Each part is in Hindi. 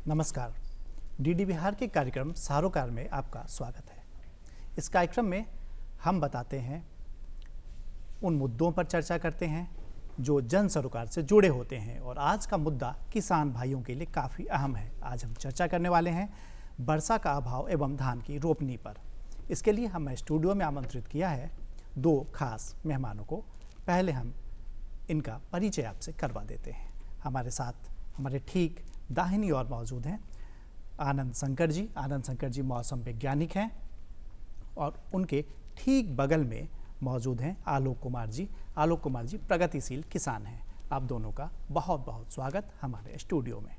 नमस्कार। डीडी बिहार के कार्यक्रम सारोकार में आपका स्वागत है। इस कार्यक्रम में हम बताते हैं, उन मुद्दों पर चर्चा करते हैं जो जन सरोकार से जुड़े होते हैं। और आज का मुद्दा किसान भाइयों के लिए काफ़ी अहम है। आज हम चर्चा करने वाले हैं वर्षा का अभाव एवं धान की रोपनी पर। इसके लिए हमने स्टूडियो में आमंत्रित किया है दो खास मेहमानों को। पहले हम इनका परिचय आपसे करवा देते हैं। हमारे साथ हमारे ठीक दाहिनी ओर मौजूद हैं आनंद शंकर जी। आनंद शंकर जी मौसम वैज्ञानिक हैं। और उनके ठीक बगल में मौजूद हैं आलोक कुमार जी। आलोक कुमार जी प्रगतिशील किसान हैं। आप दोनों का बहुत बहुत स्वागत हमारे स्टूडियो में।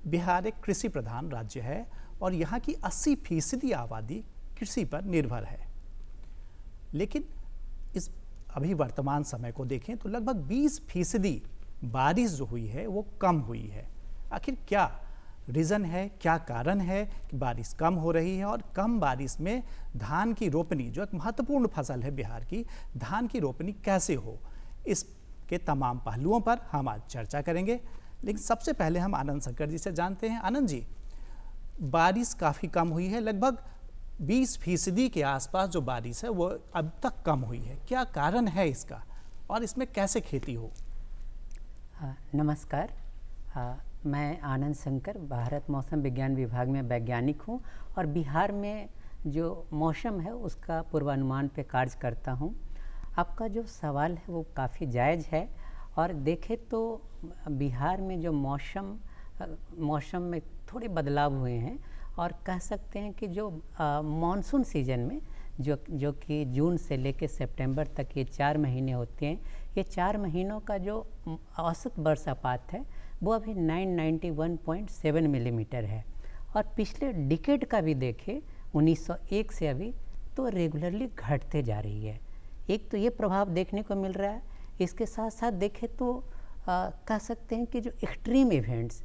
बिहार एक कृषि प्रधान राज्य है और यहाँ की 80% आबादी कृषि पर निर्भर है। लेकिन इस अभी वर्तमान समय को देखें तो लगभग 20% बारिश जो हुई है वो कम हुई है। आखिर क्या रीज़न है, क्या कारण है कि बारिश कम हो रही है? और कम बारिश में धान की रोपनी, जो एक महत्वपूर्ण फसल है बिहार की, धान की रोपनी कैसे हो, इसके तमाम पहलुओं पर हम आज चर्चा करेंगे। लेकिन सबसे पहले हम आनंद शंकर जी से जानते हैं। आनंद जी, बारिश काफ़ी कम हुई है, लगभग 20% के आसपास जो बारिश है वो अब तक कम हुई है। क्या कारण है इसका और इसमें कैसे खेती हो? नमस्कार। मैं आनंद शंकर, भारत मौसम विज्ञान विभाग में वैज्ञानिक हूँ और बिहार में जो मौसम है उसका पूर्वानुमान पे कार्य करता हूँ। आपका जो सवाल है वो काफ़ी जायज़ है। और देखें तो बिहार में जो मौसम में थोड़े बदलाव हुए हैं और कह सकते हैं कि जो मानसून सीजन में जो कि जून से लेकर सितंबर तक ये 4 महीने होते हैं, ये 4 महीनों का जो औसत वर्षापात है वो अभी 991.7 मिलीमीटर है। और पिछले डिकेड का भी देखें 1901 से अभी तो रेगुलरली घटते जा रही है। एक तो ये प्रभाव देखने को मिल रहा है। इसके साथ साथ देखें तो कह सकते हैं कि जो एक्सट्रीम इवेंट्स,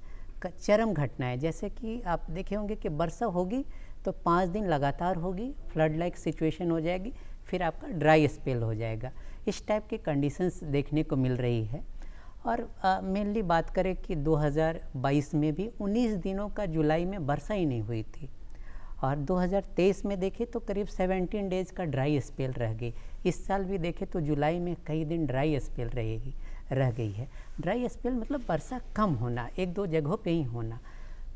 चरम घटनाएं, जैसे कि आप देखे होंगे कि वर्षा होगी तो 5 दिन लगातार होगी, फ्लड लाइक सिचुएशन हो जाएगी, फिर आपका ड्राई स्पेल हो जाएगा। इस टाइप की कंडीशंस देखने को मिल रही है। और मेनली बात करें कि 2022 में भी 19 दिनों का जुलाई में वर्षा ही नहीं हुई थी। और 2023 में देखें तो करीब 17 डेज़ का ड्राई स्पेल रह गई। इस साल भी देखें तो जुलाई में कई दिन ड्राई स्पेल रह गई है। ड्राई स्पेल मतलब वर्षा कम होना, 1-2 जगहों पे ही होना।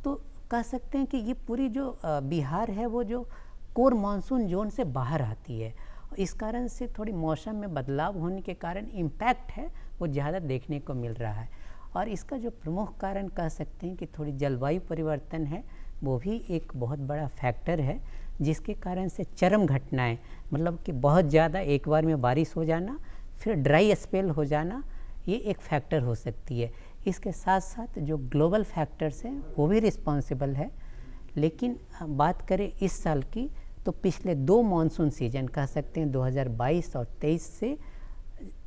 तो कह सकते हैं कि ये पूरी जो बिहार है वो जो कोर मानसून जोन से बाहर आती है। इस कारण से थोड़ी मौसम में बदलाव होने के कारण इम्पैक्ट है वो ज़्यादा देखने को मिल रहा है। और इसका जो प्रमुख कारण कह सकते हैं कि थोड़ी जलवायु परिवर्तन है, वो भी एक बहुत बड़ा फैक्टर है, जिसके कारण से चरम घटनाएं, मतलब कि बहुत ज़्यादा एक बार में बारिश हो जाना, फिर ड्राई स्पेल हो जाना, ये एक फैक्टर हो सकती है। इसके साथ साथ जो ग्लोबल फैक्टर्स हैं वो भी रिस्पॉन्सिबल है। लेकिन बात करें इस साल की तो पिछले 2 मानसून सीजन कह सकते हैं 2022 और 23 से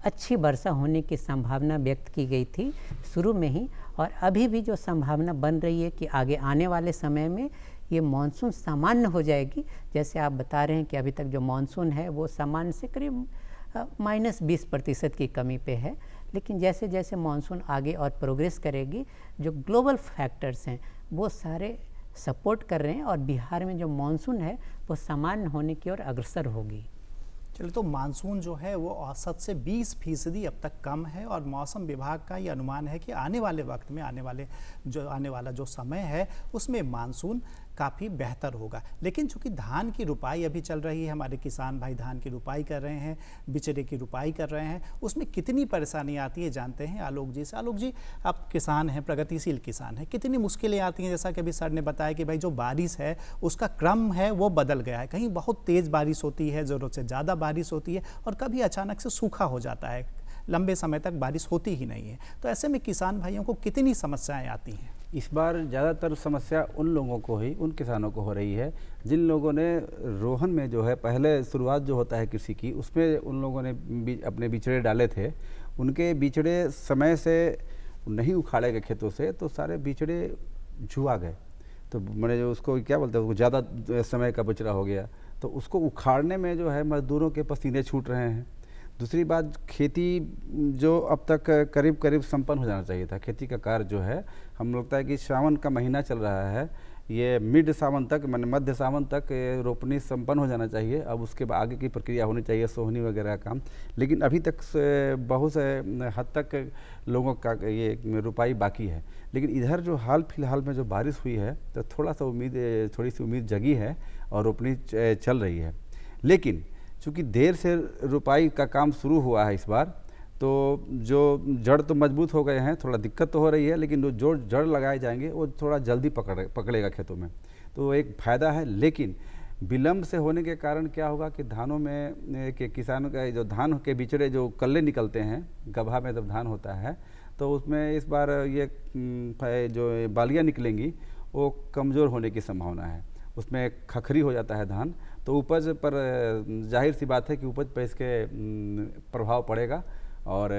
अच्छी वर्षा होने की संभावना व्यक्त की गई थी शुरू में ही। और अभी भी जो संभावना बन रही है कि आगे आने वाले समय में ये मानसून सामान्य हो जाएगी। जैसे आप बता रहे हैं कि अभी तक जो मानसून है वो सामान्य से करीब -20% की कमी पे है। लेकिन जैसे जैसे मानसून आगे और प्रोग्रेस करेगी, जो ग्लोबल फैक्टर्स हैं वो सारे सपोर्ट कर रहे हैं और बिहार में जो मानसून है वो सामान्य होने की ओर अग्रसर होगी। चलिए, तो मानसून जो है वो औसत से 20% अब तक कम है। और मौसम विभाग का ये अनुमान है कि आने वाले वक्त में आने वाला जो समय है उसमें मानसून काफ़ी बेहतर होगा। लेकिन चूँकि धान की रुपाई अभी चल रही है, हमारे किसान भाई धान की रुपाई कर रहे हैं, बिचड़े की रुपाई कर रहे हैं, उसमें कितनी परेशानी आती है जानते हैं आलोक जी से। आलोक जी, आप किसान हैं, प्रगतिशील किसान हैं, कितनी मुश्किलें आती हैं? जैसा कि अभी सर ने बताया कि भाई जो बारिश है उसका क्रम है वो बदल गया है। कहीं बहुत तेज़ बारिश होती है, ज़रूरत से ज़्यादा बारिश होती है, और कभी अचानक से सूखा हो जाता है, लंबे समय तक बारिश होती ही नहीं है। तो ऐसे में किसान भाइयों को कितनी समस्याएं आती हैं? इस बार ज़्यादातर समस्या उन लोगों को ही, उन किसानों को हो रही है जिन लोगों ने रोहन में जो है पहले शुरुआत जो होता है कृषि की, उसमें उन लोगों ने अपने बिचड़े डाले थे। उनके बिचड़े समय से नहीं उखाड़े गए खेतों से, तो सारे बिचड़े झुआ गए। तो मैंने जो उसको क्या बोलते हैं, उसको ज़्यादा समय का बचड़ा हो गया। तो उसको उखाड़ने में जो है मजदूरों के पसीने छूट रहे हैं। दूसरी बात, खेती जो अब तक करीब करीब संपन्न हो जाना चाहिए था, खेती का कार्य जो है, हम लगता है कि सावन का महीना चल रहा है, ये मिड सावन तक, माने मध्य सावन तक रोपनी संपन्न हो जाना चाहिए। अब उसके बाद आगे की प्रक्रिया होनी चाहिए, सोहनी वगैरह का काम, लेकिन अभी तक बहुत से हद तक लोगों का ये रुपाई बाकी है। लेकिन इधर जो हाल फिलहाल में जो बारिश हुई है, तो थोड़ा सा थोड़ी सी उम्मीद जगी है और रोपनी चल रही है। लेकिन चूँकि देर से रुपाई का काम शुरू हुआ है इस बार, तो जो जड़ तो मजबूत हो गए हैं, थोड़ा दिक्कत तो हो रही है, लेकिन जो जड़ लगाए जाएंगे वो थोड़ा जल्दी पकड़ेगा खेतों में, तो एक फ़ायदा है। लेकिन विलम्ब से होने के कारण क्या होगा कि धानों में कि किसानों का जो धान के बिचड़े जो कल्ले निकलते हैं, गभा में जब धान होता है, तो उसमें इस बार ये जो बालियाँ निकलेंगी वो कमज़ोर होने की संभावना है, उसमें खखरी हो जाता है धान, तो उपज पर जाहिर सी बात है कि उपज पर इसके प्रभाव पड़ेगा। और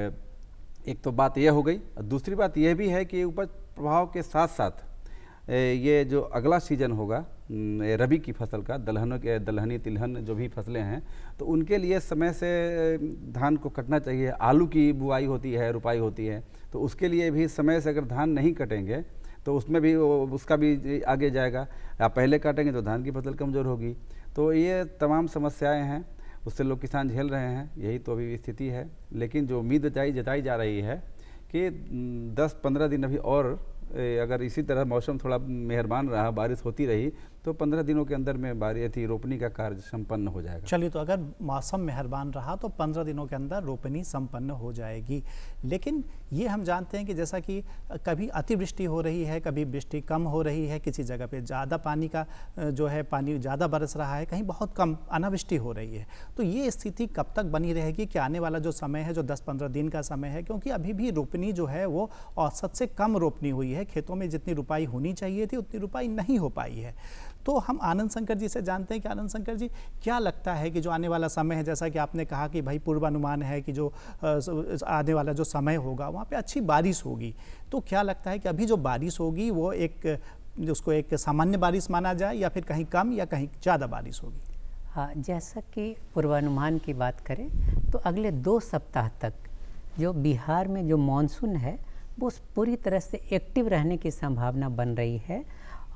एक तो बात यह हो गई, दूसरी बात यह भी है कि उपज प्रभाव के साथ साथ ये जो अगला सीजन होगा रबी की फसल का, दलहनी तिलहन जो भी फसलें हैं, तो उनके लिए समय से धान को कटना चाहिए। आलू की बुआई होती है, रुपाई होती है, तो उसके लिए भी समय से अगर धान नहीं कटेंगे तो उसमें भी उसका भी आगे जाएगा, या पहले काटेंगे तो धान की फसल कमज़ोर होगी। तो ये तमाम समस्याएं हैं, उससे लोग किसान झेल रहे हैं, यही तो अभी स्थिति है। लेकिन जो उम्मीद जताई जा रही है कि 10-15 दिन अभी और अगर इसी तरह मौसम थोड़ा मेहरबान रहा, बारिश होती रही, तो 15 दिनों के अंदर में रोपनी का कार्य संपन्न हो जाएगा। चलिए, तो अगर मौसम मेहरबान रहा तो 15 दिनों के अंदर रोपनी संपन्न हो जाएगी। लेकिन ये हम जानते हैं कि जैसा कि कभी अतिवृष्टि हो रही है, कभी वृष्टि कम हो रही है, किसी जगह पे ज़्यादा पानी का जो है पानी ज़्यादा बरस रहा है, कहीं बहुत कम अनावृष्टि हो रही है। तो ये स्थिति कब तक बनी रहेगी कि आने वाला जो समय है, जो 10-15 दिन का समय है, क्योंकि अभी भी रोपनी जो है वो औसत से कम रोपनी हुई है, खेतों में जितनी रुपाई होनी चाहिए थी उतनी रुपाई नहीं हो पाई है। तो हम आनंद शंकर जी से जानते हैं कि आनंद शंकर जी, क्या लगता है कि जो आने वाला समय है, जैसा कि आपने कहा कि भाई पूर्वानुमान है कि जो आने वाला जो समय होगा वहाँ पे अच्छी बारिश होगी, तो क्या लगता है कि अभी जो बारिश होगी वो उसको एक सामान्य बारिश माना जाए, या फिर कहीं कम या कहीं ज़्यादा बारिश होगी? हाँ, जैसा कि पूर्वानुमान की बात करें तो अगले 2 सप्ताह तक जो बिहार में जो मानसून है वो पूरी तरह से एक्टिव रहने की संभावना बन रही है।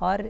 और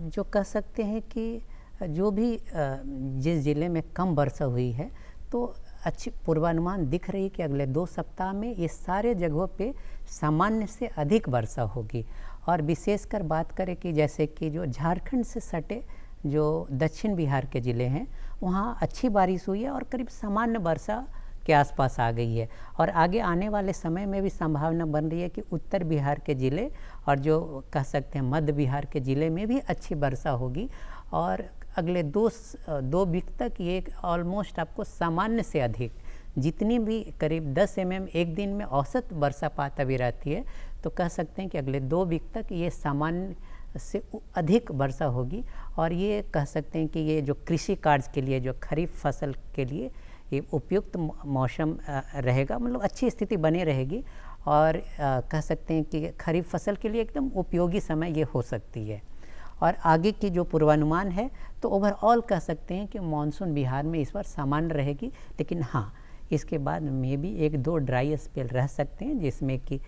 जो कह सकते हैं कि जो भी जिस ज़िले में कम वर्षा हुई है, तो अच्छी पूर्वानुमान दिख रही है कि अगले 2 सप्ताह में ये सारे जगहों पे सामान्य से अधिक वर्षा होगी। और विशेषकर बात करें कि जैसे कि जो झारखंड से सटे जो दक्षिण बिहार के ज़िले हैं, वहाँ अच्छी बारिश हुई है और करीब सामान्य वर्षा के आसपास आ गई है। और आगे आने वाले समय में भी संभावना बन रही है कि उत्तर बिहार के ज़िले और जो कह सकते हैं मध्य बिहार के ज़िले में भी अच्छी वर्षा होगी। और अगले 2 वीक तक ये ऑलमोस्ट आपको सामान्य से अधिक, जितनी भी करीब 10 mm एक दिन में औसत वर्षापात अभी रहती है, तो कह सकते हैं कि अगले 2 वीक तक ये सामान्य से अधिक वर्षा होगी। और ये कह सकते हैं कि ये जो कृषि कार्य के लिए, जो खरीफ फसल के लिए ये उपयुक्त मौसम रहेगा, मतलब अच्छी स्थिति बनी रहेगी। और कह सकते हैं कि खरीफ फसल के लिए एकदम उपयोगी समय ये हो सकती है। और आगे की जो पूर्वानुमान है तो ओवरऑल कह सकते हैं कि मानसून बिहार में इस बार सामान्य रहेगी। लेकिन हाँ, इसके बाद में भी 1-2 ड्राई स्पेल रह सकते हैं, जिसमें कि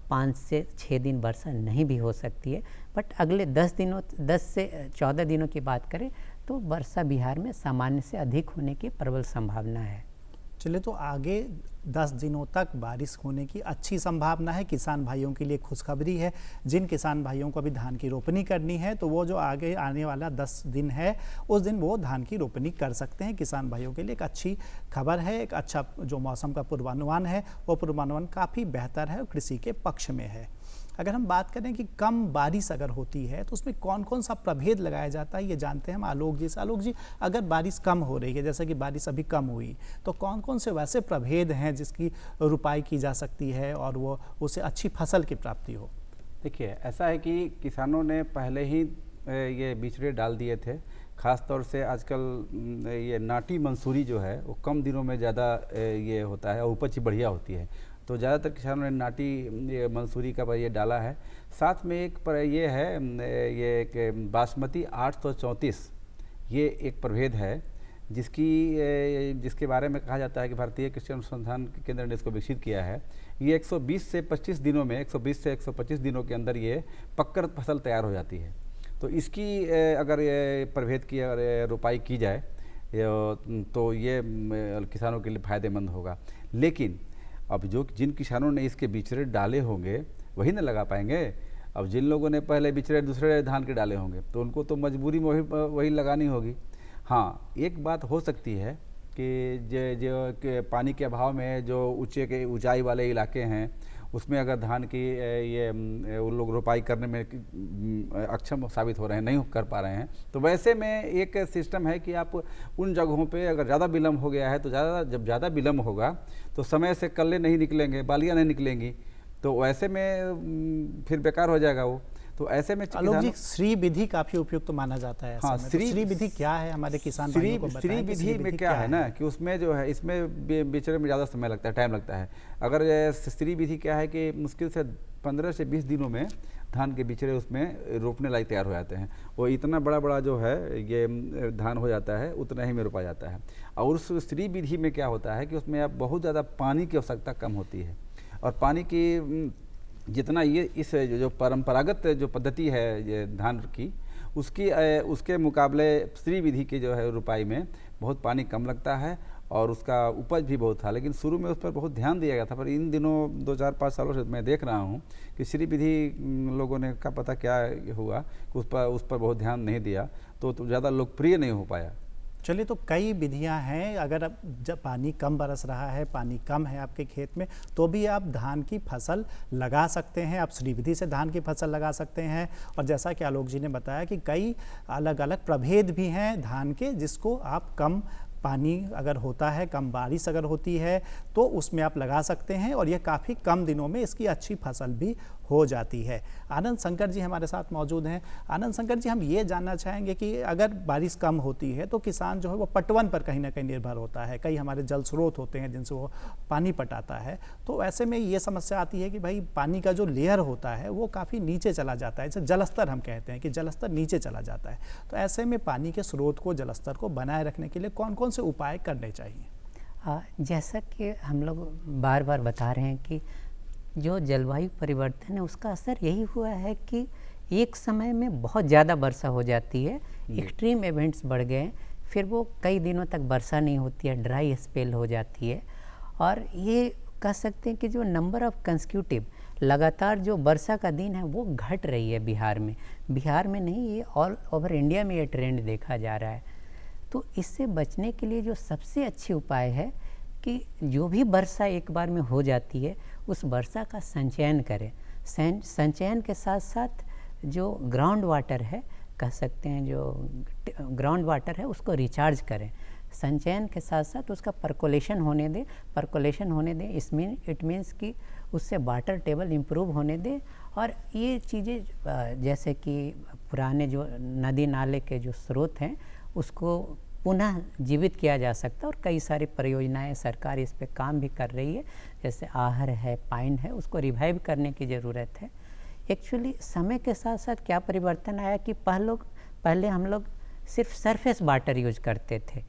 5 से 6 दिन वर्षा नहीं भी हो सकती है। बट अगले 10 से 14 दिनों की बात करें तो वर्षा बिहार में सामान्य से अधिक होने की प्रबल संभावना है। चलिए, तो आगे 10 दिनों तक बारिश होने की अच्छी संभावना है। किसान भाइयों के लिए खुशखबरी है। जिन किसान भाइयों को अभी धान की रोपनी करनी है, तो वो जो आगे आने वाला 10 दिन है, उस दिन वो धान की रोपनी कर सकते हैं। किसान भाइयों के लिए एक अच्छी खबर है। एक अच्छा जो मौसम का पूर्वानुमान है, वो पूर्वानुमान काफ़ी बेहतर है और कृषि के पक्ष में है। अगर हम बात करें कि कम बारिश अगर होती है तो उसमें कौन कौन सा प्रभेद लगाया जाता है, ये जानते हैं हम आलोक जी से। आलोक जी, अगर बारिश कम हो रही है, जैसे कि बारिश अभी कम हुई, तो कौन कौन से वैसे प्रभेद हैं जिसकी रुपाई की जा सकती है और वो उससे अच्छी फसल की प्राप्ति हो? देखिए, ऐसा है कि किसानों ने पहले ही ये बिचड़े डाल दिए थे। ख़ास तौर से आजकल ये नाटी मंसूरी जो है वो कम दिनों में ज़्यादा ये होता है और उपज बढ़िया होती है, तो ज़्यादातर किसानों ने नाटी मंसूरी का ये डाला है। साथ में एक पर ये है, ये एक बासमती 834, ये एक प्रभेद है जिसके बारे में कहा जाता है कि भारतीय कृषि अनुसंधान केंद्र ने इसको विकसित किया है। ये 120 से 25 दिनों में 120 से 125 दिनों के अंदर ये पककर फसल तैयार हो जाती है। तो इसकी अगर ये प्रभेद की अगर रोपाई की जाए तो ये किसानों के लिए फ़ायदेमंद होगा। लेकिन अब जिन किसानों ने इसके बिचड़े डाले होंगे वही न लगा पाएंगे। अब जिन लोगों ने पहले बिचड़े दूसरे धान के डाले होंगे तो उनको तो मजबूरी में वही लगानी होगी। हाँ, एक बात हो सकती है कि जो पानी के अभाव में जो ऊंचाई वाले इलाके हैं उसमें अगर धान की ये उन लोग रोपाई करने में अक्षम साबित हो रहे हैं, नहीं कर पा रहे हैं, तो वैसे में एक सिस्टम है कि आप उन जगहों पे अगर ज़्यादा विलम्ब हो गया है तो जब ज़्यादा विलम्ब होगा तो समय से कल्ले नहीं निकलेंगे, बालियाँ नहीं निकलेंगी, तो वैसे में फिर बेकार हो जाएगा वो। तो ऐसे में आलोक जी, श्री विधि काफी उपयुक्त तो माना जाता है। हाँ, श्री विधि क्या है, हमारे किसान भाइयों को बताएं। श्री विधि में क्या है ना कि उसमें जो है इसमें बिचड़े में ज़्यादा समय लगता है, टाइम लगता है। अगर श्री विधि क्या है कि मुश्किल से 15 से 20 दिनों में धान के बिचड़े उसमें रोपने लायक तैयार हो जाते हैं। वो इतना बड़ा बड़ा जो है ये धान हो जाता है, उतना ही में रोपा जाता है। और उस श्री विधि में क्या होता है कि उसमें अब बहुत ज़्यादा पानी की आवश्यकता कम होती है, और पानी की जितना ये इस जो परंपरागत जो पद्धति है ये धान की उसके मुकाबले श्री विधि की जो है रोपाई में बहुत पानी कम लगता है और उसका उपज भी बहुत था। लेकिन शुरू में उस पर बहुत ध्यान दिया गया था, पर इन दिनों 2-4-5 सालों से मैं देख रहा हूँ कि श्री विधि लोगों ने का पता क्या हुआ कि उस पर बहुत ध्यान नहीं दिया, तो ज़्यादा लोकप्रिय नहीं हो पाया। चलिए, तो कई विधियां हैं। अगर अब जब पानी कम बरस रहा है, पानी कम है आपके खेत में, तो भी आप धान की फसल लगा सकते हैं। आप श्री विधि से धान की फसल लगा सकते हैं। और जैसा कि आलोक जी ने बताया कि कई अलग अलग प्रभेद भी हैं धान के, जिसको आप कम पानी अगर होता है, कम बारिश अगर होती है तो उसमें आप लगा सकते हैं, और यह काफ़ी कम दिनों में इसकी अच्छी फसल भी हो जाती है। आनंद शंकर जी हमारे साथ मौजूद हैं। आनंद शंकर जी, हम ये जानना चाहेंगे कि अगर बारिश कम होती है तो किसान जो है वो पटवन पर कहीं ना कहीं निर्भर होता है। कई हमारे जल स्रोत होते हैं जिनसे वो पानी पटाता है, तो ऐसे में ये समस्या आती है कि भाई पानी का जो लेयर होता है वो काफ़ी नीचे चला जाता है, जैसे जलस्तर हम कहते हैं कि जलस्तर नीचे चला जाता है। तो ऐसे में पानी के स्रोत को, जलस्तर को बनाए रखने के लिए कौन कौन से उपाय करने चाहिए? जैसा कि हम लोग बार बार बता रहे हैं कि जो जलवायु परिवर्तन है उसका असर यही हुआ है कि एक समय में बहुत ज़्यादा वर्षा हो जाती है, एक्सट्रीम इवेंट्स बढ़ गए, फिर वो कई दिनों तक वर्षा नहीं होती है, ड्राई स्पेल हो जाती है। और ये कह सकते हैं कि जो नंबर ऑफ कंसेक्यूटिव लगातार जो वर्षा का दिन है वो घट रही है बिहार में नहीं, ये ऑल ओवर इंडिया में ये ट्रेंड देखा जा रहा है। तो इससे बचने के लिए जो सबसे अच्छे उपाय है कि जो भी वर्षा एक बार में हो जाती है उस वर्षा का संचयन करें। संचयन के साथ साथ जो ग्राउंड वाटर है, कह सकते हैं जो ग्राउंड वाटर है उसको रिचार्ज करें। संचयन के साथ साथ उसका पर्कोलेशन होने दें। इसमें इट मीन्स कि उससे वाटर टेबल इम्प्रूव होने दें। और ये चीज़ें जैसे कि पुराने जो नदी नाले के जो स्रोत हैं उसको पुनः जीवित किया जा सकता है, और कई सारी परियोजनाएं सरकार इस पे काम भी कर रही है, जैसे आहर है, पाइन है, उसको रिवाइव करने की ज़रूरत है। एक्चुअली समय के साथ साथ क्या परिवर्तन आया कि पहले हम लोग सिर्फ सरफेस वाटर यूज करते थे,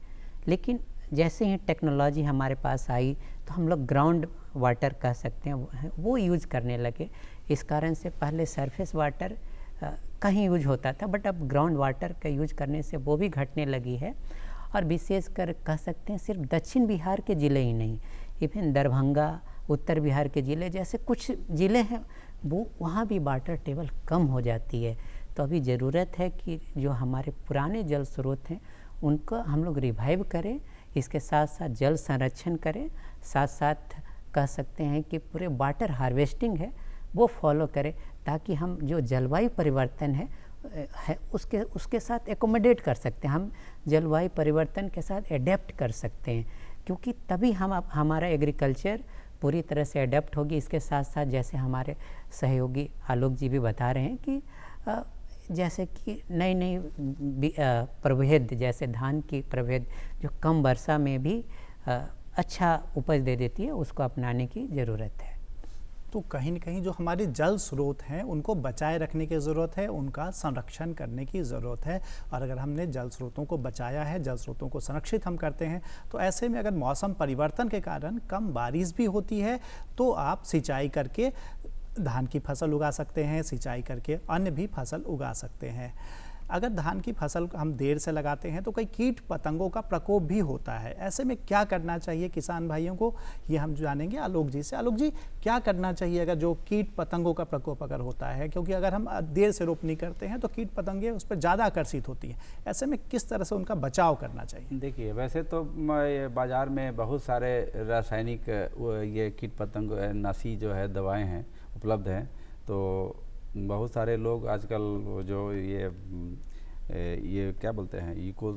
लेकिन जैसे ही टेक्नोलॉजी हमारे पास आई तो हम लोग ग्राउंड वाटर कह सकते हैं वो यूज करने लगे। इस कारण से पहले सरफेस वाटर कहीं यूज होता था, बट अब ग्राउंड वाटर का यूज करने से वो भी घटने लगी है। और विशेषकर कह सकते हैं सिर्फ दक्षिण बिहार के ज़िले ही नहीं, इवन दरभंगा, उत्तर बिहार के ज़िले जैसे कुछ ज़िले हैं वो वहाँ भी वाटर टेबल कम हो जाती है। तो अभी ज़रूरत है कि जो हमारे पुराने जल स्रोत हैं उनको हम लोग रिवाइव करें, इसके साथ साथ जल संरक्षण करें, साथ साथ कह सकते हैं कि पूरे वाटर हार्वेस्टिंग है वो फॉलो करें, ताकि हम जो जलवायु परिवर्तन है उसके साथ एकोमोडेट कर सकते हैं, हम जलवायु परिवर्तन के साथ एडेप्ट कर सकते हैं, क्योंकि तभी हमारा एग्रीकल्चर पूरी तरह से एडेप्ट होगी। इसके साथ साथ जैसे हमारे सहयोगी आलोक जी भी बता रहे हैं कि जैसे कि नई प्रभेद, जैसे धान की प्रभेद जो कम वर्षा में भी अच्छा उपज दे देती है, उसको अपनाने की ज़रूरत है। तो कहीं न कहीं जो हमारे जल स्रोत हैं उनको बचाए रखने की ज़रूरत है, उनका संरक्षण करने की ज़रूरत है। और अगर हमने जल स्रोतों को बचाया है, जल स्रोतों को संरक्षित हम करते हैं, तो ऐसे में अगर मौसम परिवर्तन के कारण कम बारिश भी होती है तो आप सिंचाई करके धान की फसल उगा सकते हैं, सिंचाई करके अन्य भी फसल उगा सकते हैं। अगर धान की फसल हम देर से लगाते हैं तो कई कीट पतंगों का प्रकोप भी होता है। ऐसे में क्या करना चाहिए किसान भाइयों को, ये हम जानेंगे आलोक जी से। आलोक जी, क्या करना चाहिए अगर जो कीट पतंगों का प्रकोप अगर होता है, क्योंकि अगर हम देर से रोपनी करते हैं तो कीट पतंगे उस पर ज़्यादा आकर्षित होती हैं। ऐसे में किस तरह से उनका बचाव करना चाहिए? देखिए, वैसे तो बाज़ार में बहुत सारे रासायनिक ये कीट पतंग नाशी जो है दवाएँ हैं उपलब्ध हैं। तो बहुत सारे लोग आजकल जो ये क्या बोलते हैं, इको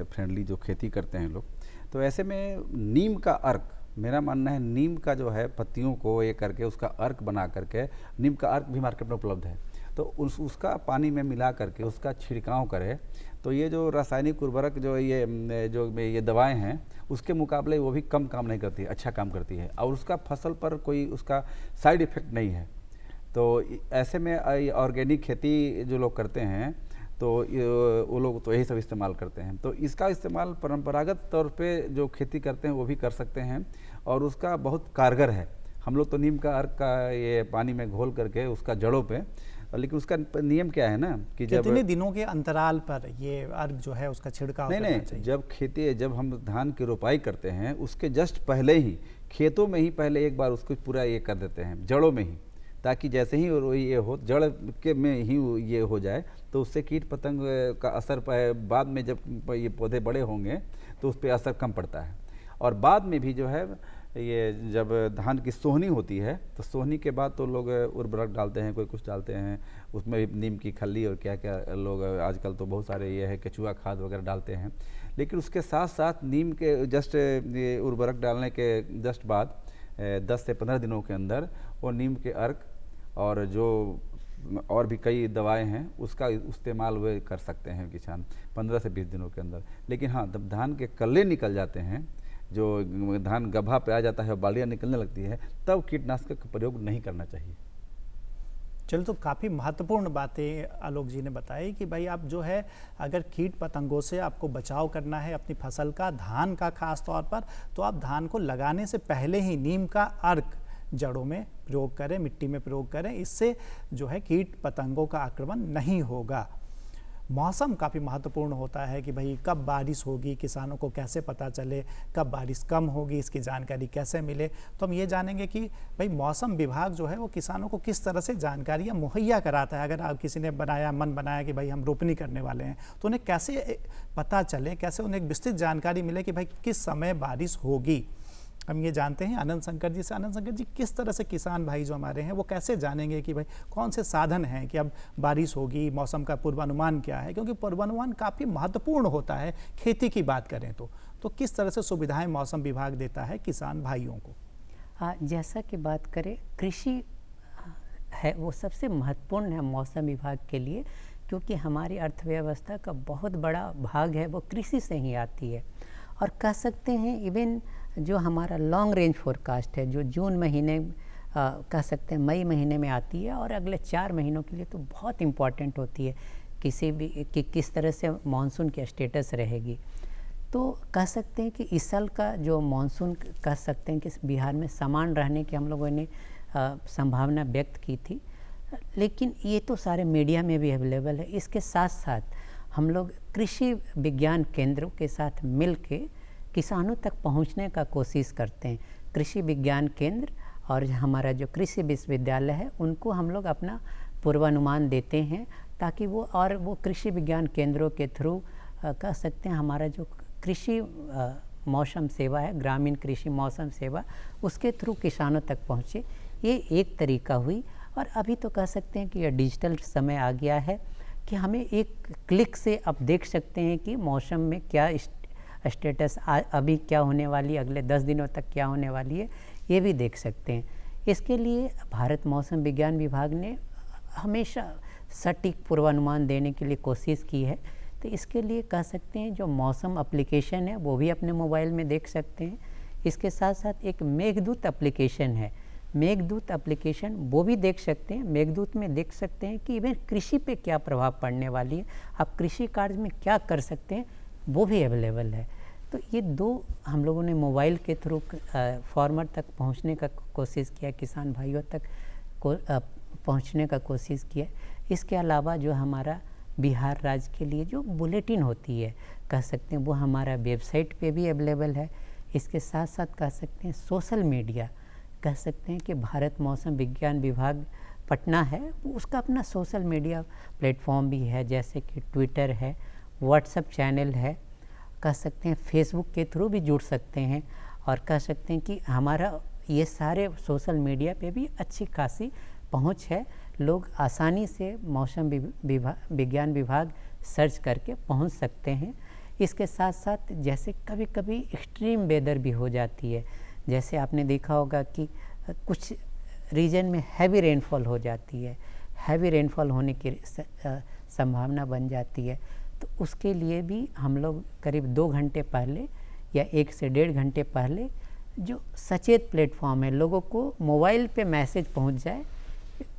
फ्रेंडली जो खेती करते हैं लोग, तो ऐसे में नीम का अर्क, मेरा मानना है नीम का जो है पत्तियों को ये करके उसका अर्क बना करके, नीम का अर्क भी मार्केट में उपलब्ध है, तो उसका पानी में मिला करके उसका छिड़काव करे तो ये जो रासायनिक उर्वरक जो ये दवाएं हैं उसके मुकाबले वो भी कम काम नहीं करती है, अच्छा काम करती है और उसका फसल पर कोई उसका साइड इफ़ेक्ट नहीं है। तो ऐसे में ऑर्गेनिक खेती जो लोग करते हैं तो वो लोग तो यही सब इस्तेमाल करते हैं। तो इसका इस्तेमाल परंपरागत तौर पे जो खेती करते हैं वो भी कर सकते हैं और उसका बहुत कारगर है। हम लोग तो नीम का अर्क का ये पानी में घोल करके उसका जड़ों पे, लेकिन उसका नियम क्या है ना कि जब कितने दिनों के अंतराल पर ये अर्क जो है उसका छिड़काव करना चाहिए? जब हम धान की रोपाई करते हैं उसके जस्ट पहले ही खेतों में ही पहले एक बार उसको पूरा ये कर देते हैं जड़ों में ही, ताकि जैसे ही ये हो जड़ के में ही ये हो जाए तो उससे कीट पतंग का असर बाद में जब ये पौधे बड़े होंगे तो उस पर असर कम पड़ता है। और बाद में भी जो है ये जब धान की सोहनी होती है तो सोहनी के बाद तो लोग उर्वरक डालते हैं, कोई कुछ डालते हैं, उसमें भी नीम की खल्ली और क्या क्या लोग आजकल तो बहुत सारे ये है केचुआ खाद वगैरह डालते हैं। लेकिन उसके साथ साथ नीम के जस्ट ये उर्वरक डालने के जस्ट बाद 10 से 15 दिनों के अंदर वो नीम के अर्क और जो और भी कई दवाएं हैं उसका इस्तेमाल वे कर सकते हैं किसान 15 से 20 दिनों के अंदर। लेकिन हाँ, जब धान के कल्ले निकल जाते हैं, जो धान गभा पे आ जाता है और बालियाँ निकलने लगती है, तब कीटनाशक का प्रयोग नहीं करना चाहिए। चलो, तो काफ़ी महत्वपूर्ण बातें आलोक जी ने बताई कि भाई आप जो है अगर कीट पतंगों से आपको बचाव करना है अपनी फसल का, धान का खास तौर पर, तो आप धान को लगाने से पहले ही नीम का अर्क जड़ों में प्रयोग करें, मिट्टी में प्रयोग करें। इससे जो है कीट पतंगों का आक्रमण नहीं होगा। मौसम काफ़ी महत्वपूर्ण होता है कि भाई कब बारिश होगी, किसानों को कैसे पता चले, कब बारिश कम होगी, इसकी जानकारी कैसे मिले। तो हम ये जानेंगे कि भाई मौसम विभाग जो है वो किसानों को किस तरह से जानकारियाँ मुहैया कराता है। अगर आप किसी ने मन बनाया कि भाई हम रोपनी करने वाले हैं तो उन्हें कैसे पता चले, कैसे उन्हें एक विस्तृत जानकारी मिले कि भाई किस समय बारिश होगी। हम ये जानते हैं आनंद शंकर जी से। आनंद शंकर जी, किस तरह से किसान भाई जो हमारे हैं वो कैसे जानेंगे कि भाई कौन से साधन हैं कि अब बारिश होगी, मौसम का पूर्वानुमान क्या है? क्योंकि पूर्वानुमान काफ़ी महत्वपूर्ण होता है खेती की बात करें तो किस तरह से सुविधाएं मौसम विभाग देता है किसान भाइयों को? जैसा कि बात करें, कृषि है वो सबसे महत्वपूर्ण है मौसम विभाग के लिए, क्योंकि हमारी अर्थव्यवस्था का बहुत बड़ा भाग है वो कृषि से ही आती है। और कह सकते हैं इवन जो हमारा लॉन्ग रेंज फोरकास्ट है जो जून महीने कह सकते हैं मई महीने में आती है और अगले 4 महीनों के लिए तो बहुत इम्पॉर्टेंट होती है किसी भी कि किस तरह से मानसून की स्टेटस रहेगी। तो कह सकते हैं कि इस साल का जो मानसून कह सकते हैं कि बिहार में समान रहने की हम लोगों ने संभावना व्यक्त की थी, लेकिन ये तो सारे मीडिया में भी अवेलेबल है। इसके साथ साथ हम लोग कृषि विज्ञान केंद्रों के साथ मिल के किसानों तक पहुंचने का कोशिश करते हैं। कृषि विज्ञान केंद्र और हमारा जो कृषि विश्वविद्यालय है उनको हम लोग अपना पूर्वानुमान देते हैं ताकि वो कृषि विज्ञान केंद्रों के थ्रू कह सकते हैं हमारा जो कृषि मौसम सेवा है, ग्रामीण कृषि मौसम सेवा, उसके थ्रू किसानों तक पहुँचे। ये एक तरीका हुई। और अभी तो कह सकते हैं कि यह डिजिटल समय आ गया है कि हमें एक क्लिक से अब देख सकते हैं कि मौसम में क्या स्टेटस अभी क्या होने वाली है, अगले 10 दिनों तक क्या होने वाली है, ये भी देख सकते हैं। इसके लिए भारत मौसम विज्ञान विभाग ने हमेशा सटीक पूर्वानुमान देने के लिए कोशिश की है। तो इसके लिए कह सकते हैं जो मौसम एप्लीकेशन है वो भी अपने मोबाइल में देख सकते हैं। इसके साथ साथ एक मेघदूत एप्लीकेशन है मेघदूत एप्लीकेशन वो भी देख सकते हैं। मेघदूत में देख सकते हैं कि इवन कृषि पे क्या प्रभाव पड़ने वाली है, आप कृषि कार्य में क्या कर सकते हैं, वो भी अवेलेबल है। तो ये दो हम लोगों ने मोबाइल के थ्रू फार्मर तक पहुंचने का कोशिश किया, किसान भाइयों तक पहुंचने का कोशिश किया। इसके अलावा जो हमारा बिहार राज्य के लिए जो बुलेटिन होती है, कह सकते हैं वो हमारा वेबसाइट पे भी अवेलेबल है। इसके साथ साथ कह सकते हैं सोशल मीडिया, कह सकते हैं कि भारत मौसम विज्ञान विभाग पटना है, उसका अपना सोशल मीडिया प्लेटफॉर्म भी है, जैसे कि ट्विटर है, व्हाट्सएप चैनल है, कह सकते हैं फेसबुक के थ्रू भी जुड़ सकते हैं। और कह सकते हैं कि हमारा ये सारे सोशल मीडिया पे भी अच्छी खासी पहुंच है, लोग आसानी से मौसम विज्ञान विभाग सर्च करके पहुंच सकते हैं। इसके साथ साथ जैसे कभी कभी एक्सट्रीम वेदर भी हो जाती है, जैसे आपने देखा होगा कि कुछ रीजन में हैवी रेनफॉल हो जाती है, हैवी रेनफॉल होने की संभावना बन जाती है। तो उसके लिए भी हम लोग करीब 2 घंटे पहले या 1 से 1.5 घंटे पहले जो सचेत प्लेटफॉर्म है, लोगों को मोबाइल पे मैसेज पहुंच जाए,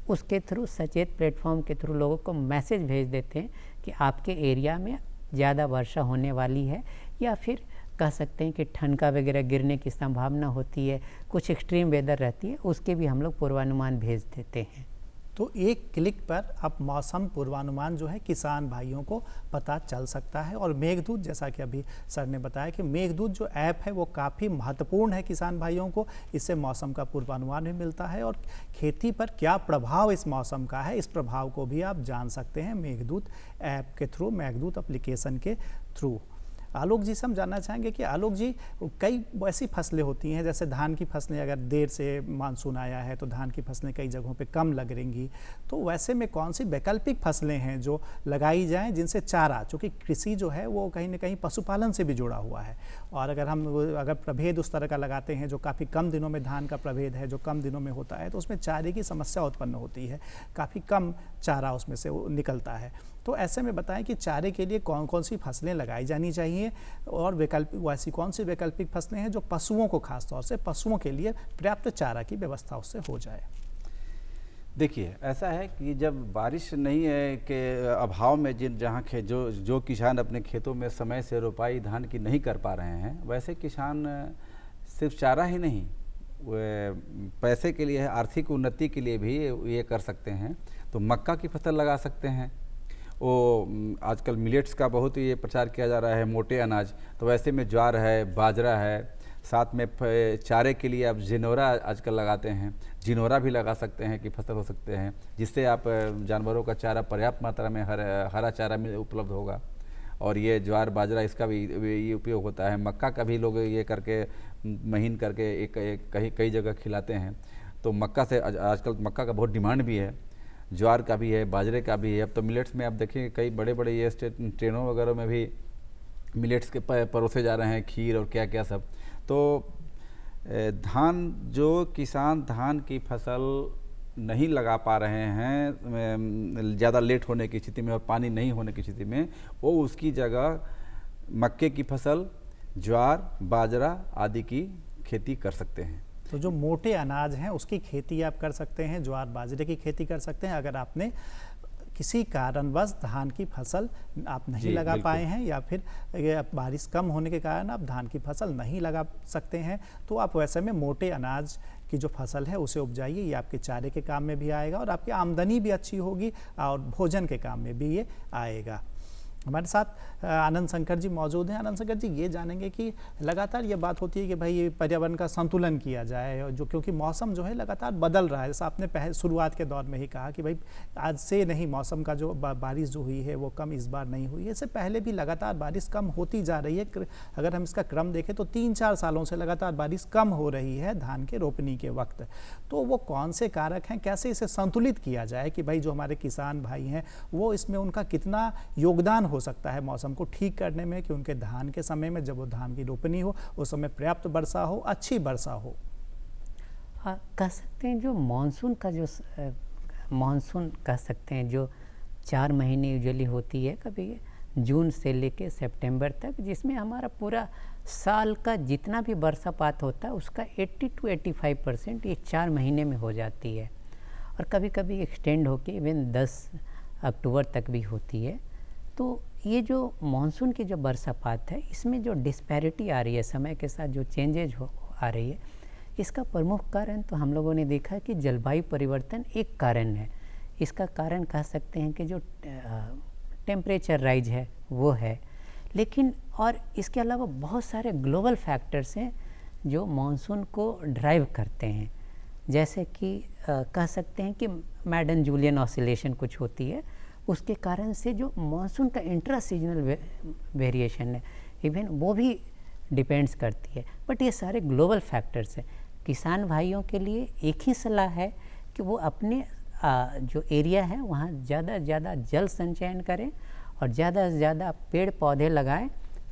उसके थ्रू सचेत प्लेटफॉर्म के थ्रू लोगों को मैसेज भेज देते हैं कि आपके एरिया में ज़्यादा वर्षा होने वाली है, या फिर कह सकते हैं कि ठनका वगैरह गिरने की संभावना होती है, कुछ एक्सट्रीम वेदर रहती है, उसके भी हम लोग पूर्वानुमान भेज देते हैं। तो एक क्लिक पर अब मौसम पूर्वानुमान जो है किसान भाइयों को पता चल सकता है। और मेघदूत, जैसा कि अभी सर ने बताया कि मेघदूत जो ऐप है वो काफ़ी महत्वपूर्ण है किसान भाइयों को, इससे मौसम का पूर्वानुमान भी मिलता है और खेती पर क्या प्रभाव इस मौसम का है, इस प्रभाव को भी आप जान सकते हैं मेघदूत ऐप के थ्रू, मेघदूत एप्लीकेशन के थ्रू। आलोक जी से हम जानना चाहेंगे कि आलोक जी, कई ऐसी फसलें होती हैं, जैसे धान की फसलें, अगर देर से मानसून आया है तो धान की फसलें कई जगहों पे कम लग रहेंगी, तो वैसे में कौन सी वैकल्पिक फसलें हैं जो लगाई जाएं जिनसे चारा, चूँकि कृषि जो है वो कहीं ना कहीं पशुपालन से भी जुड़ा हुआ है, और अगर प्रभेद उस तरह का लगाते हैं जो काफ़ी कम दिनों में, धान का प्रभेद है जो कम दिनों में होता है, तो उसमें चारे की समस्या उत्पन्न होती है, काफ़ी कम चारा उसमें से निकलता है। तो ऐसे में बताएं कि चारे के लिए कौन कौन सी फसलें लगाई जानी चाहिए, और वैकल्पिक ऐसी कौन सी वैकल्पिक फसलें हैं जो पशुओं को, खासतौर से पशुओं के लिए पर्याप्त चारा की व्यवस्था उससे हो जाए। देखिए, ऐसा है कि जब बारिश नहीं है के अभाव में जहाँ जो किसान अपने खेतों में समय से रोपाई धान की नहीं कर पा रहे हैं, वैसे किसान सिर्फ चारा ही नहीं, पैसे के लिए, आर्थिक उन्नति के लिए भी ये कर सकते हैं। तो मक्का की फसल लगा सकते हैं। वो आजकल मिलेट्स का बहुत ये प्रचार किया जा रहा है, मोटे अनाज, तो वैसे में ज्वार है, बाजरा है, साथ में चारे के लिए आप जिनोरा आजकल लगाते हैं, जिनोरा भी लगा सकते हैं कि फसल हो सकते हैं, जिससे आप जानवरों का चारा पर्याप्त मात्रा में हरा चारा में उपलब्ध होगा। और ये ज्वार बाजरा इसका भी ये उपयोग होता है। मक्का का भी लोग ये करके महीन करके एक कई जगह खिलाते हैं। तो मक्का से आजकल मक्का का बहुत डिमांड भी है, ज्वार का भी है, बाजरे का भी है। अब तो मिलेट्स में आप देखिए कई बड़े बड़े ये ट्रेनों वगैरह में भी मिलेट्स के परोसे जा रहे हैं, खीर और क्या क्या सब। तो धान, जो किसान धान की फसल नहीं लगा पा रहे हैं ज़्यादा लेट होने की स्थिति में और पानी नहीं होने की स्थिति में, वो उसकी जगह मक्के की फसल, ज्वार, बाजरा आदि की खेती कर सकते हैं। तो जो मोटे अनाज हैं उसकी खेती आप कर सकते हैं, ज्वार बाजरे की खेती कर सकते हैं, अगर आपने किसी कारणवश धान की फसल आप नहीं लगा पाए हैं, या फिर बारिश कम होने के कारण आप धान की फसल नहीं लगा सकते हैं, तो आप वैसे में मोटे अनाज की जो फसल है उसे उपजाइए। ये आपके चारे के काम में भी आएगा और आपकी आमदनी भी अच्छी होगी और भोजन के काम में भी ये आएगा। हमारे साथ आनंद शंकर जी मौजूद हैं। आनंद शंकर जी, ये जानेंगे कि लगातार ये बात होती है कि भाई ये पर्यावरण का संतुलन किया जाए, जो क्योंकि मौसम जो है लगातार बदल रहा है। जैसा आपने पहले शुरुआत के दौर में ही कहा कि भाई आज से नहीं, मौसम का जो बारिश जो हुई है वो कम इस बार नहीं हुई है, इससे पहले भी लगातार बारिश कम होती जा रही है। अगर हम इसका क्रम देखें तो 3-4 सालों से लगातार बारिश कम हो रही है धान के रोपनी के वक्त। तो वो कौन से कारक हैं, कैसे इसे संतुलित किया जाए कि भाई जो हमारे किसान भाई हैं वो इसमें उनका कितना योगदान हो सकता है मौसम को ठीक करने में, कि उनके धान के समय में जब वो धान की रोपनी हो उस समय पर्याप्त वर्षा हो, अच्छी वर्षा हो। कह सकते हैं जो मानसून का जो मानसून कह सकते हैं जो 4 महीने यूजुअली होती है, कभी जून से लेके सितंबर तक, जिसमें हमारा पूरा साल का जितना भी बरसात होता है उसका 80 to 85% ये 4 महीने में हो जाती है, और कभी कभी एक्सटेंड होके इवन 10 अक्टूबर तक भी होती है। तो ये जो मानसून की जो बरसात है, इसमें जो डिस्पैरिटी आ रही है, समय के साथ जो चेंजेज आ रही है, इसका प्रमुख कारण तो हम लोगों ने देखा कि जलवायु परिवर्तन एक कारण है। इसका कारण कह सकते हैं कि जो टेम्परेचर राइज है वो है, लेकिन और इसके अलावा बहुत सारे ग्लोबल फैक्टर्स हैं जो मानसून को ड्राइव करते हैं, जैसे कि कह सकते हैं कि मैडन जूलियन ऑसिलेशन कुछ होती है, उसके कारण से जो मानसून का इंट्रा सीजनल वेरिएशन है इवन वो भी डिपेंड्स करती है। बट ये सारे ग्लोबल फैक्टर्स हैं। किसान भाइयों के लिए एक ही सलाह है कि वो अपने जो एरिया है वहाँ ज़्यादा से ज़्यादा जल संचयन करें और ज़्यादा से ज़्यादा पेड़ पौधे लगाएं,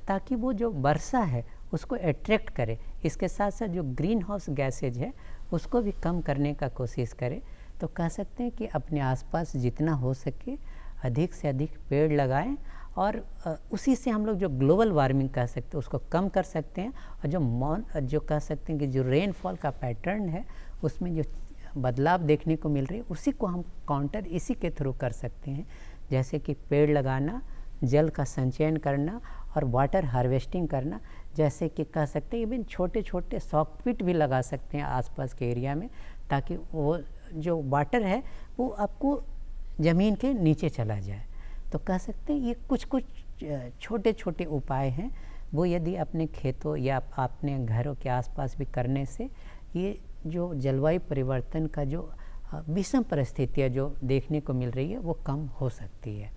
ताकि वो जो वर्षा है उसको अट्रैक्ट करे। इसके साथ साथ जो ग्रीन हाउस गैसेज है उसको भी कम करने का कोशिश करें। तो कह सकते हैं कि अपने आसपास जितना हो सके अधिक से अधिक पेड़ लगाएं, और उसी से हम लोग जो ग्लोबल वार्मिंग कह सकते हैं उसको कम कर सकते हैं। और जो कह सकते हैं कि जो रेनफॉल का पैटर्न है उसमें जो बदलाव देखने को मिल रही है उसी को हम काउंटर इसी के थ्रू कर सकते हैं, जैसे कि पेड़ लगाना, जल का संचयन करना और वाटर हार्वेस्टिंग करना। जैसे कि कह सकते हैं इवन छोटे छोटे सॉक पिट भी लगा सकते हैं आसपास के एरिया में, ताकि वो जो वाटर है वो आपको ज़मीन के नीचे चला जाए। तो कह सकते हैं ये कुछ छोटे छोटे उपाय हैं, वो यदि अपने खेतों या अपने घरों के आसपास भी करने से ये जो जलवायु परिवर्तन का जो विषम परिस्थितियाँ जो देखने को मिल रही है वो कम हो सकती है।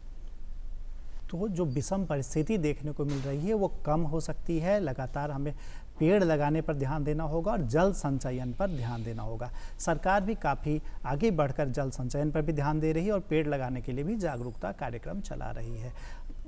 तो जो विषम परिस्थिति देखने को मिल रही है वो कम हो सकती है। लगातार हमें पेड़ लगाने पर ध्यान देना होगा और जल संचयन पर ध्यान देना होगा। सरकार भी काफ़ी आगे बढ़कर जल संचयन पर भी ध्यान दे रही है और पेड़ लगाने के लिए भी जागरूकता कार्यक्रम चला रही है।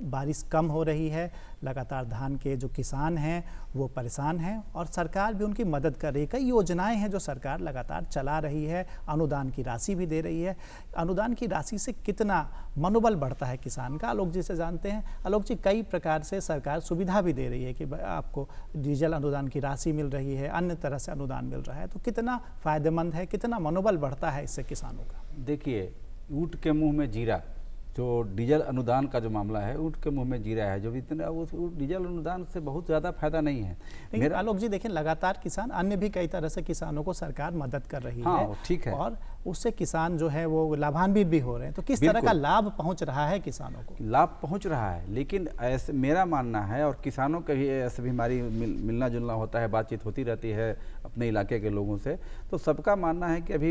बारिश कम हो रही है, लगातार धान के जो किसान हैं वो परेशान हैं और सरकार भी उनकी मदद कर रही है। कई योजनाएं हैं जो सरकार लगातार चला रही है, अनुदान की राशि भी दे रही है। अनुदान की राशि से कितना मनोबल बढ़ता है किसान का, आलोक जी से जानते हैं। आलोक जी, कई प्रकार से सरकार सुविधा भी दे रही है कि आपको डीजल अनुदान की राशि मिल रही है, अन्य तरह से अनुदान मिल रहा है, तो कितना फ़ायदेमंद है, कितना मनोबल बढ़ता है इससे किसानों का? देखिए, ऊँट के मुँह में जीरा, जो डीजल अनुदान का जो मामला है, ऊँट के मुंह में जीरा है। जो इतना वो डीजल अनुदान से बहुत ज़्यादा फायदा नहीं है। मेरा आलोक जी देखें, लगातार किसान अन्य भी कई तरह से किसानों को सरकार मदद कर रही है, ठीक है, और उससे किसान जो है वो लाभान्वित भी हो रहे हैं। तो किस तरह का लाभ पहुंच रहा है किसानों को? लाभ पहुंच रहा है, लेकिन ऐसे मेरा मानना है, और किसानों का भी ऐसे भी हमारी मिलना जुलना होता है, बातचीत होती रहती है अपने इलाके के लोगों से, तो सबका मानना है कि अभी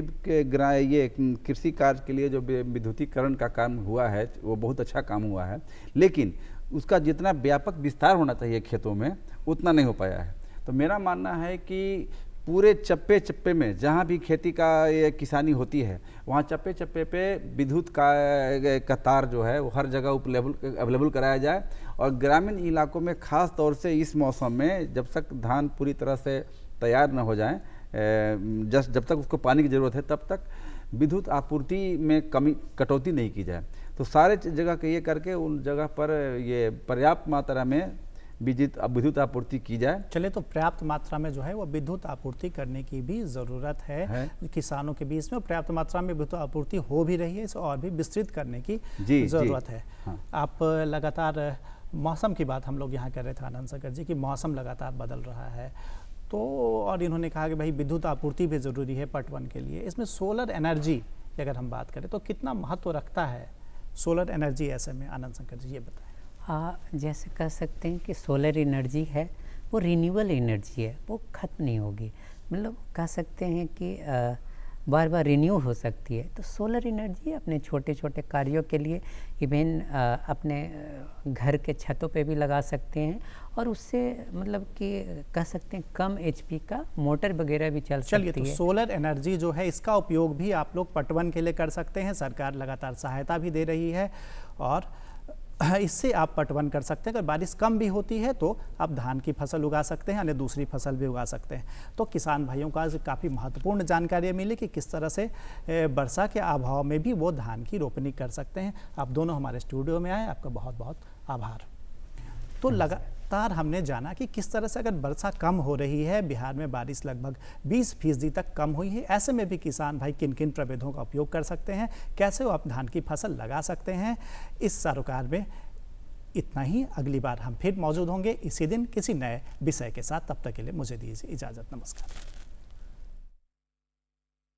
ये कृषि कार्य के लिए जो विद्युतीकरण का काम हुआ है वो बहुत अच्छा काम हुआ है, लेकिन उसका जितना व्यापक विस्तार होना चाहिए खेतों में उतना नहीं हो पाया है। तो मेरा मानना है कि पूरे चप्पे चप्पे में जहाँ भी खेती का ये किसानी होती है वहाँ चप्पे चप्पे पे विद्युत का तार जो है वो हर जगह अवेलेबल कराया जाए, और ग्रामीण इलाकों में ख़ास तौर से इस मौसम में जब तक धान पूरी तरह से तैयार न हो जाए, जब तक उसको पानी की ज़रूरत है तब तक विद्युत आपूर्ति में कटौती नहीं की जाए। तो सारे जगह के ये करके उन जगह पर ये पर्याप्त मात्रा में विद्युत आपूर्ति की जाए। चले, तो पर्याप्त मात्रा में जो है वो विद्युत आपूर्ति करने की भी ज़रूरत है। किसानों के बीच में पर्याप्त मात्रा में विद्युत आपूर्ति हो भी रही है, इसे और भी विस्तृत करने की ज़रूरत है। हाँ। आप लगातार मौसम की बात हम लोग यहाँ कर रहे थे आनंद शंकर जी, कि मौसम लगातार बदल रहा है, तो और इन्होंने कहा कि भाई विद्युत आपूर्ति भी ज़रूरी है पटवन के लिए। इसमें सोलर एनर्जी की अगर हम बात करें तो कितना महत्व रखता है सोलर एनर्जी ऐसे में, आनंद शंकर जी ये बताएं। जैसे कह सकते हैं कि सोलर एनर्जी है वो रिन्यूएबल एनर्जी है, वो ख़त्म नहीं होगी, मतलब कह सकते हैं कि बार बार रिन्यू हो सकती है। तो सोलर एनर्जी अपने छोटे छोटे कार्यों के लिए इवन अपने घर के छतों पे भी लगा सकते हैं, और उससे मतलब कि कह सकते हैं कम एचपी का मोटर वगैरह भी चल सकती है। तो सोलर एनर्जी जो है इसका उपयोग भी आप लोग पटवन के लिए कर सकते हैं। सरकार लगातार सहायता भी दे रही है और इससे आप पटवन कर सकते हैं। अगर बारिश कम भी होती है तो आप धान की फसल उगा सकते हैं, अन्य दूसरी फसल भी उगा सकते हैं। तो किसान भाइयों को आज काफ़ी महत्वपूर्ण जानकारी मिली कि किस तरह से वर्षा के अभाव में भी वो धान की रोपनी कर सकते हैं। आप दोनों हमारे स्टूडियो में आए, आपका बहुत बहुत आभार। तो लगातार हमने जाना कि किस तरह से अगर वर्षा कम हो रही है, बिहार में बारिश लगभग 20% तक कम हुई है, ऐसे में भी किसान भाई किन किन प्रभेदों का उपयोग कर सकते हैं, कैसे वो आप धान की फसल लगा सकते हैं। इस सरोकार में इतना ही। अगली बार हम फिर मौजूद होंगे इसी दिन किसी नए विषय के साथ। तब तक के लिए मुझे दीजिए इजाज़त। नमस्कार।